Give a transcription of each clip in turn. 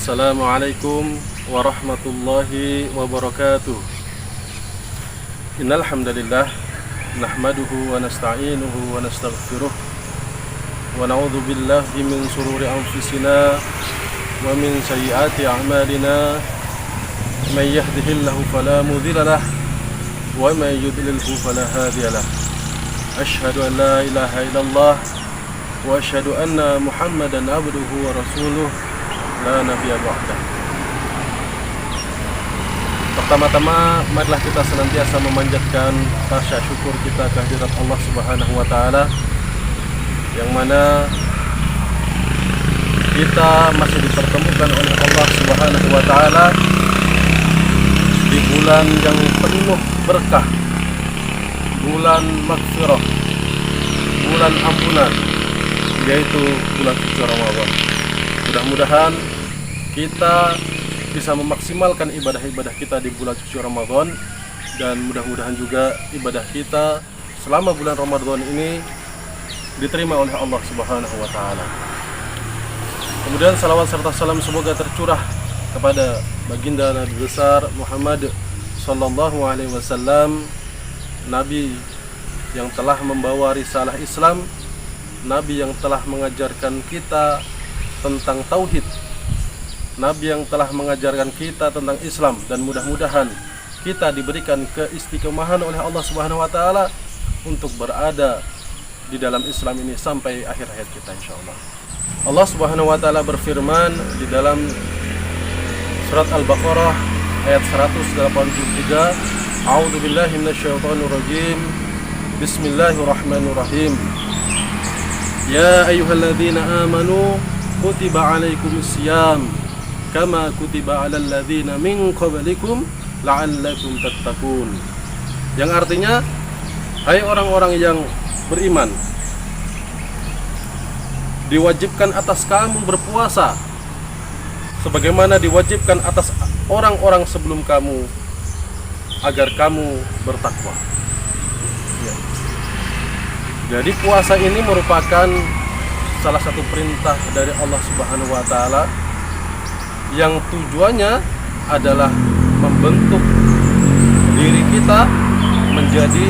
Assalamualaikum warahmatullahi wabarakatuh. Innal hamdalillah nahmaduhu wa nasta'inuhu wa nastaghfiruh wa na'udzu billahi min shururi anfusina wa min sayyiati a'malina. May yahdihillahu fala mudilla lahu wa may yudlilhu fala hadiya lahu. Asyhadu an la ilaha illallah wa asyhadu anna Muhammadan abduhu wa rasuluh la nabiyya ba'dah. Pertama-tama marilah kita senantiasa memanjatkan rasa syukur kita kehadirat Allah Subhanahu wa taala, yang mana kita masih dipertemukan oleh Allah Subhanahu wa taala di bulan yang penuh berkah, bulan maghfirah, bulan ampunan, yaitu bulan suci Ramadan. Mudah-mudahan kita bisa memaksimalkan ibadah-ibadah kita di bulan suci Ramadan, dan mudah-mudahan juga ibadah kita selama bulan Ramadan ini diterima oleh Allah Subhanahu wa taala. Kemudian salawat serta salam semoga tercurah kepada baginda Nabi besar Muhammad sallallahu alaihi wasallam, nabi yang telah membawa risalah Islam, nabi yang telah mengajarkan kita tentang tauhid, nabi yang telah mengajarkan kita tentang Islam, dan mudah-mudahan kita diberikan keistiqomahan oleh Allah Subhanahu wa taala untuk berada di dalam Islam ini sampai akhir hayat kita insyaallah. Allah Subhanahu wa taala berfirman di dalam surat Al-Baqarah ayat 183, A'udzubillahi minasyaitonirrajim. Bismillahirrahmanirrahim. Ya ayyuhalladzina amanu kutiba alaikumusiyam kama kutiba alal ladzina min qablikum la'allakum tattaqun. Yang artinya, hai orang-orang yang beriman, diwajibkan atas kamu berpuasa sebagaimana diwajibkan atas orang-orang sebelum kamu agar kamu bertakwa. Ya. Jadi puasa ini merupakan salah satu perintah dari Allah Subhanahu wa taala yang tujuannya adalah membentuk diri kita menjadi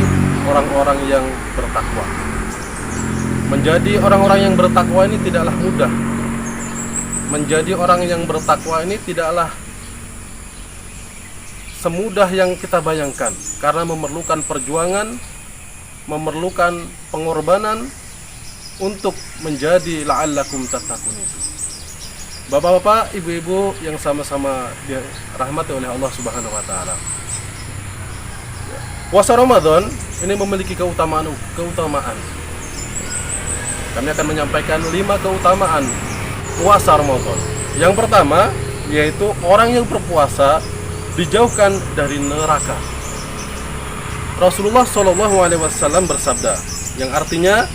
orang-orang yang bertakwa. Menjadi orang-orang yang bertakwa ini tidaklah mudah. Menjadi orang yang bertakwa ini tidaklah semudah yang kita bayangkan, karena memerlukan perjuangan, memerlukan pengorbanan untuk menjadi la'allakum tattaqun itu. Bapak-bapak, ibu-ibu yang sama-sama dirahmati oleh Allah Subhanahu wa taala. Puasa Ramadan ini memiliki keutamaan. Kami akan menyampaikan 5 keutamaan puasa Ramadan. Yang pertama, yaitu orang yang berpuasa dijauhkan dari neraka. Rasulullah SAW bersabda, yang artinya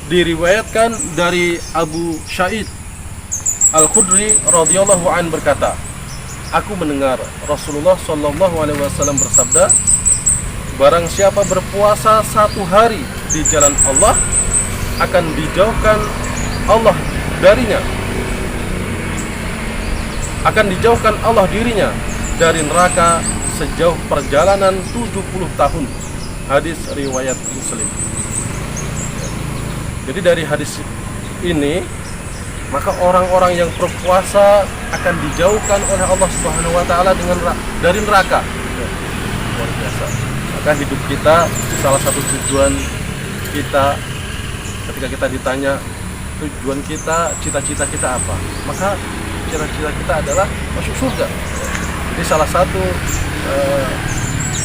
diriwayatkan dari Abu Sa'id Al-Khudri radhiyallahu an berkata, aku mendengar Rasulullah SAW bersabda, barang siapa berpuasa 1 hari di jalan Allah, akan dijauhkan Allah darinya, akan dijauhkan Allah dirinya dari neraka sejauh perjalanan 70 tahun. Hadis riwayat Muslim. Jadi dari hadis ini, maka orang-orang yang berpuasa akan dijauhkan oleh Allah Subhanahu wa taala dari neraka. Luar biasa. Maka hidup kita, salah satu tujuan kita ketika kita ditanya tujuan kita, cita-cita kita apa, maka cita-cita kita adalah masuk surga. Jadi salah satu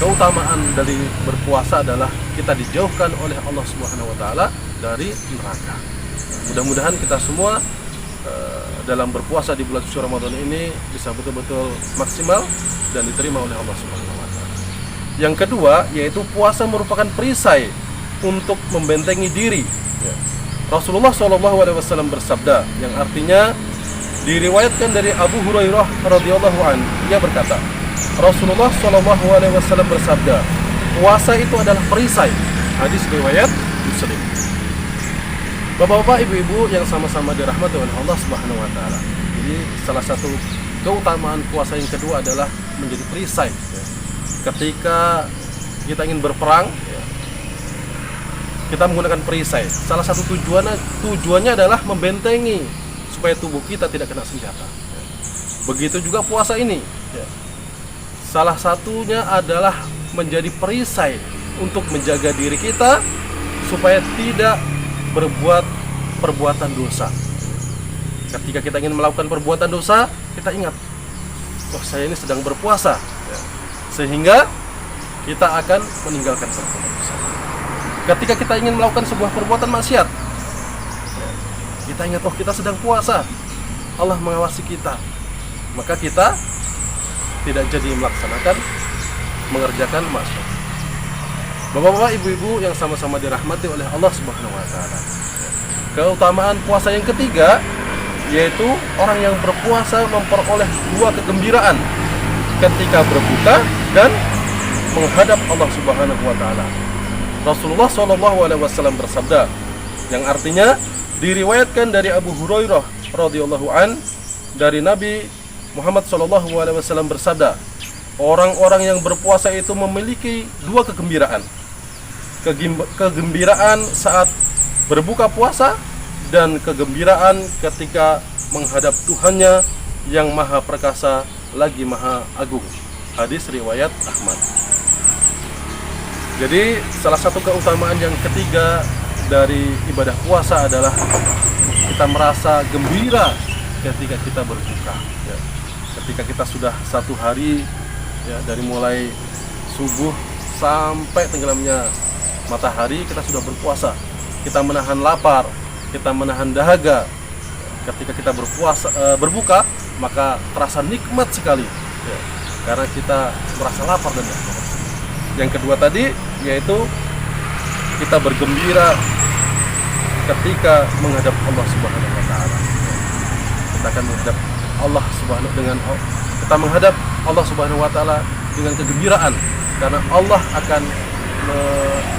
keutamaan dari berpuasa adalah kita dijauhkan oleh Allah Subhanahu wa taala dari neraka. Mudah-mudahan kita semua dalam berpuasa di bulan suci Ramadan ini bisa betul-betul maksimal dan diterima oleh Allah Subhanahu wa taala. Yang kedua, yaitu puasa merupakan perisai untuk membentengi diri. Rasulullah SAW bersabda, yang artinya diriwayatkan dari Abu Hurairah radhiyallahu anhu, ia berkata, Rasulullah SAW bersabda, puasa itu adalah perisai. Hadis riwayat Muslim. Bapak-bapak, ibu-ibu yang sama-sama dirahmati oleh Allah Subhanahu wa taala. Jadi salah satu keutamaan puasa yang kedua adalah menjadi perisai. Ketika kita ingin berperang, kita menggunakan perisai. Salah satu tujuannya adalah membentengi supaya tubuh kita tidak kena senjata. Begitu juga puasa ini. Salah satunya adalah menjadi perisai untuk menjaga diri kita supaya tidak berbuat perbuatan dosa. Ketika kita ingin melakukan perbuatan dosa, kita ingat, oh saya ini sedang berpuasa, sehingga kita akan meninggalkan perbuatan dosa. Ketika kita ingin melakukan sebuah perbuatan maksiat, kita ingat, oh kita sedang puasa, Allah mengawasi kita, maka kita tidak jadi mengerjakan maksiat. Bapak-bapak, ibu-ibu yang sama-sama dirahmati oleh Allah Subhanahu wa taala. Keutamaan puasa yang ketiga yaitu orang yang berpuasa memperoleh dua kegembiraan ketika berbuka dan menghadap Allah Subhanahu wa taala. Rasulullah SAW bersabda, yang artinya diriwayatkan dari Abu Hurairah radhiyallahu an, dari Nabi Muhammad SAW bersabda, orang-orang yang berpuasa itu memiliki dua kegembiraan. Kegembiraan saat berbuka puasa dan kegembiraan ketika menghadap Tuhannya yang maha perkasa lagi maha agung. Hadis riwayat Ahmad. Jadi salah satu keutamaan yang ketiga dari ibadah puasa adalah kita merasa gembira ketika kita berbuka. Ketika kita sudah satu hari, dari mulai subuh sampai tenggelamnya matahari, kita sudah berpuasa. Kita menahan lapar, kita menahan dahaga. Ketika kita berbuka, maka terasa nikmat sekali, karena kita merasa lapar dan dahaga. Yang kedua tadi yaitu kita bergembira ketika menghadap Allah Subhanahu wa taala. Kita akan menghadap Allah kita menghadap Allah Subhanahu wa taala dengan kegembiraan, karena Allah akan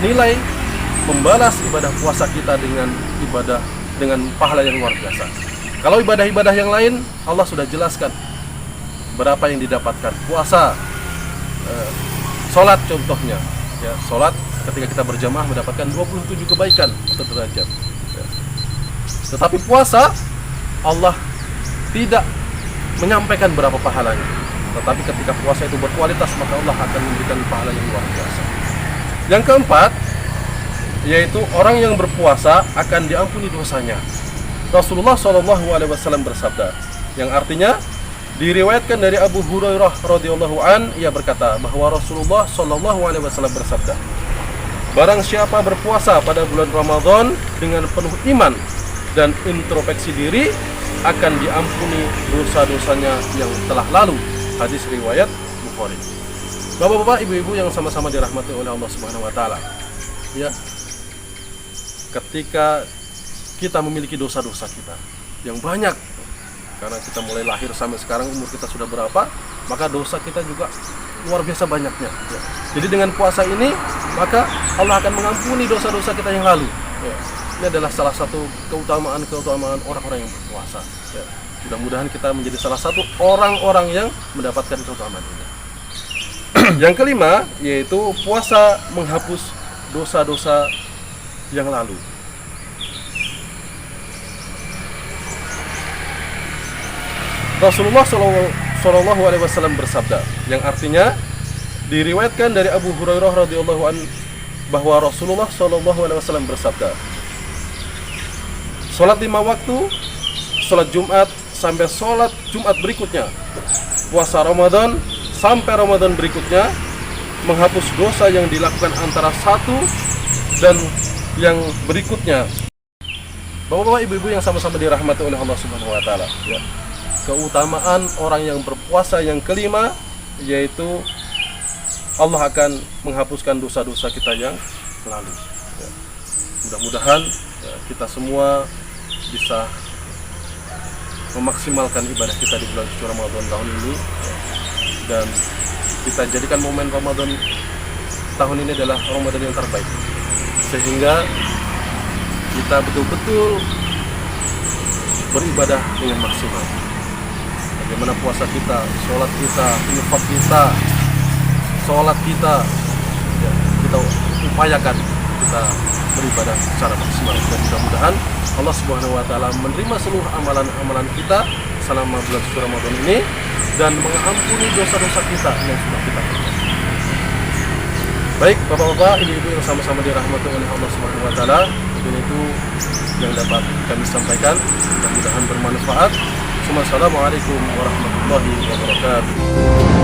menilai, membalas ibadah puasa kita dengan pahala yang luar biasa. Kalau ibadah-ibadah yang lain, Allah sudah jelaskan berapa yang didapatkan. Puasa, sholat contohnya, sholat ketika kita berjamaah mendapatkan 27 kebaikan atau derajat. Tetapi puasa, Allah tidak menyampaikan berapa pahalanya. Tetapi ketika puasa itu berkualitas, maka Allah akan memberikan pahala yang luar biasa. Yang keempat, yaitu orang yang berpuasa akan diampuni dosanya. Rasulullah SAW bersabda, yang artinya diriwayatkan dari Abu Hurairah radhiyallahu an, ia berkata bahwa Rasulullah SAW bersabda, barang siapa berpuasa pada bulan Ramadan dengan penuh iman dan introspeksi diri, akan diampuni dosa-dosanya yang telah lalu. Hadis riwayat Bukhari. Bapak-bapak, ibu-ibu yang sama-sama dirahmati oleh Allah Subhanahu wa taala. Ketika kita memiliki dosa-dosa kita yang banyak, karena kita mulai lahir sampai sekarang umur kita sudah berapa, maka dosa kita juga luar biasa banyaknya. Jadi dengan puasa ini, maka Allah akan mengampuni dosa-dosa kita yang lalu. Ini adalah salah satu keutamaan orang-orang yang berpuasa. Mudah-mudahan kita menjadi salah satu orang-orang yang mendapatkan keutamaan ini. Yang kelima, yaitu puasa menghapus dosa-dosa yang lalu. Rasulullah SAW bersabda, yang artinya diriwayatkan dari Abu Hurairah radhiyallahu an, bahwa Rasulullah SAW bersabda, sholat 5 waktu, sholat Jumat sampai sholat Jumat berikutnya, puasa Ramadan sampai Ramadan berikutnya, menghapus dosa yang dilakukan antara satu dan yang berikutnya. Bapak-bapak, ibu-ibu yang sama-sama dirahmati oleh Allah Subhanahu wa taala, keutamaan orang yang berpuasa yang kelima, yaitu Allah akan menghapuskan dosa-dosa kita yang lalu. Mudah-mudahan kita semua bisa memaksimalkan ibadah kita di bulan suci Ramadan tahun ini, dan kita jadikan momen Ramadan tahun ini adalah Ramadan yang terbaik, sehingga kita betul-betul beribadah dengan maksimal. bagaimana puasa kita, sholat kita, infak kita, sholat kita, ya, kita upayakan kita beribadah secara maksimal. Dan mudah-mudahan Allah Subhanahu wa Ta'ala menerima seluruh amalan-amalan kita selama bulan suci Ramadan ini dan mengampuni dosa-dosa kita yang sudah kita lakukan. Baik, Bapak-bapak, ibu-ibu yang sama-sama dirahmati oleh Allah Subhanahu wa Ta'ala, mungkin itu yang dapat kami sampaikan. Mudah-mudahan bermanfaat. Assalamualaikum warahmatullahi wabarakatuh.